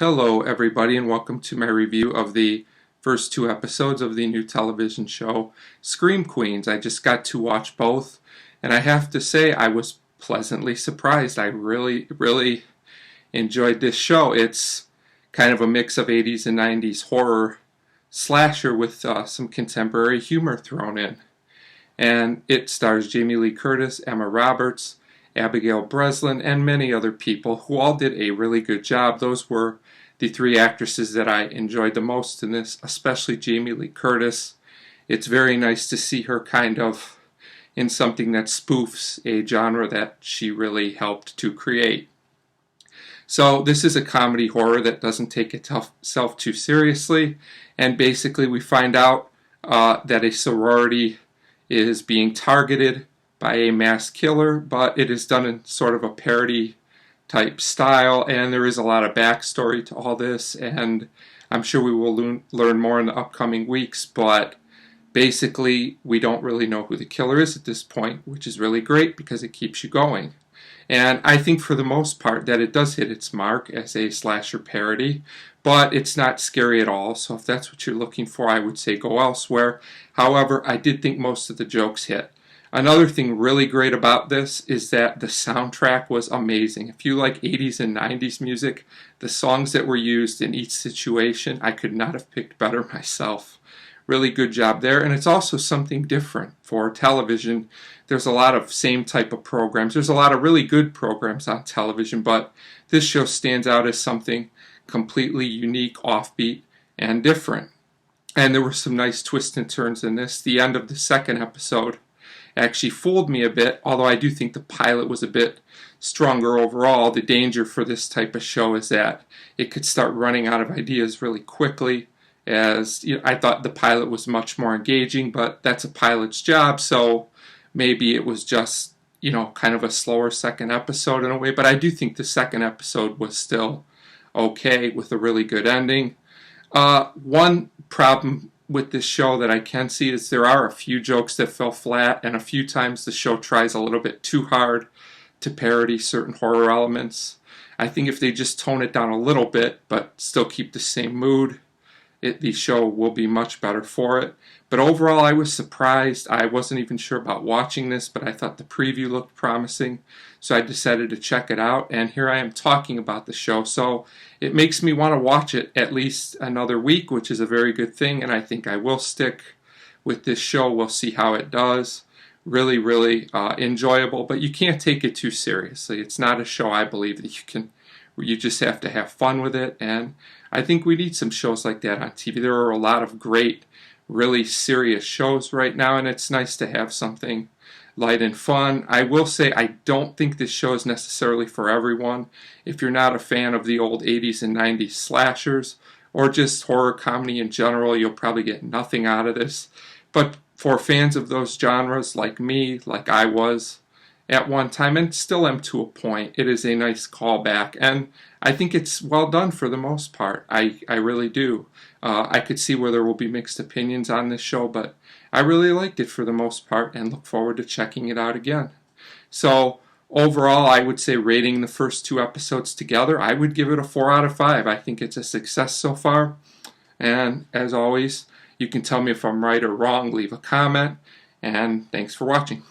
Hello everybody and welcome to my review of the first two episodes of the new television show Scream Queens. I just got to watch both and I have to say I was pleasantly surprised. I really enjoyed this show. It's kind of a mix of 80s and 90s horror slasher with some contemporary humor thrown in. And it stars Jamie Lee Curtis, Emma Roberts, Abigail Breslin, and many other people who all did a really good job. Those were the three actresses that I enjoyed the most in this, especially Jamie Lee Curtis. It's very nice to see her kind of in something that spoofs a genre that she really helped to create. So this is a comedy horror that doesn't take itself too seriously, and basically we find out that a sorority is being targeted by a mass killer, but it is done in sort of a parody type style, and there is a lot of backstory to all this, and I'm sure we will learn more in the upcoming weeks, but basically we don't really know who the killer is at this point, which is really great because it keeps you going. And I think for the most part that it does hit its mark as a slasher parody, but it's not scary at all, so if that's what you're looking for, I would say go elsewhere. However, I did think most of the jokes hit. Another thing really great about this is that the soundtrack was amazing. If you like 80s and 90s music, the songs that were used in each situation, I could not have picked better myself. Really good job there, and it's also something different for television. There's a lot of same type of programs. There's a lot of really good programs on television, but this show stands out as something completely unique, offbeat, and different. And there were some nice twists and turns in this. The end of the second episode actually fooled me a bit, although I do think the pilot was a bit stronger overall. The danger for this type of show is that it could start running out of ideas really quickly, as I thought the pilot was much more engaging, but that's a pilot's job, so maybe it was just kind of a slower second episode in a way, but I do think the second episode was still okay with a really good ending. One problem with this show that I can see is there are a few jokes that fell flat, and a few times the show tries a little bit too hard to parody certain horror elements. I think if they just tone it down a little bit but still keep the same mood, the show will be much better for it. But overall, I was surprised. I wasn't even sure about watching this, but I thought the preview looked promising, so I decided to check it out, and here I am talking about the show. So it makes me want to watch it at least another week, which is a very good thing, and I think I will stick with this show. We'll see how it does. Really enjoyable, but you can't take it too seriously. It's not a show, I believe, that you just have to have fun with it, and I think we need some shows like that on TV. There are a lot of great, really serious shows right now, and it's nice to have something light and fun. I will say I don't think this show is necessarily for everyone. If you're not a fan of the old 80s and 90s slashers, or just horror comedy in general, you'll probably get nothing out of this. But for fans of those genres like me, like I was at one time, and still am to a point, it is a nice callback, and I think it's well done for the most part. I really do. I could see where there will be mixed opinions on this show, but I really liked it for the most part and look forward to checking it out again. So overall, I would say rating the first two episodes together, I would give it a 4 out of 5. I think it's a success so far, and as always, you can tell me if I'm right or wrong, leave a comment, and thanks for watching.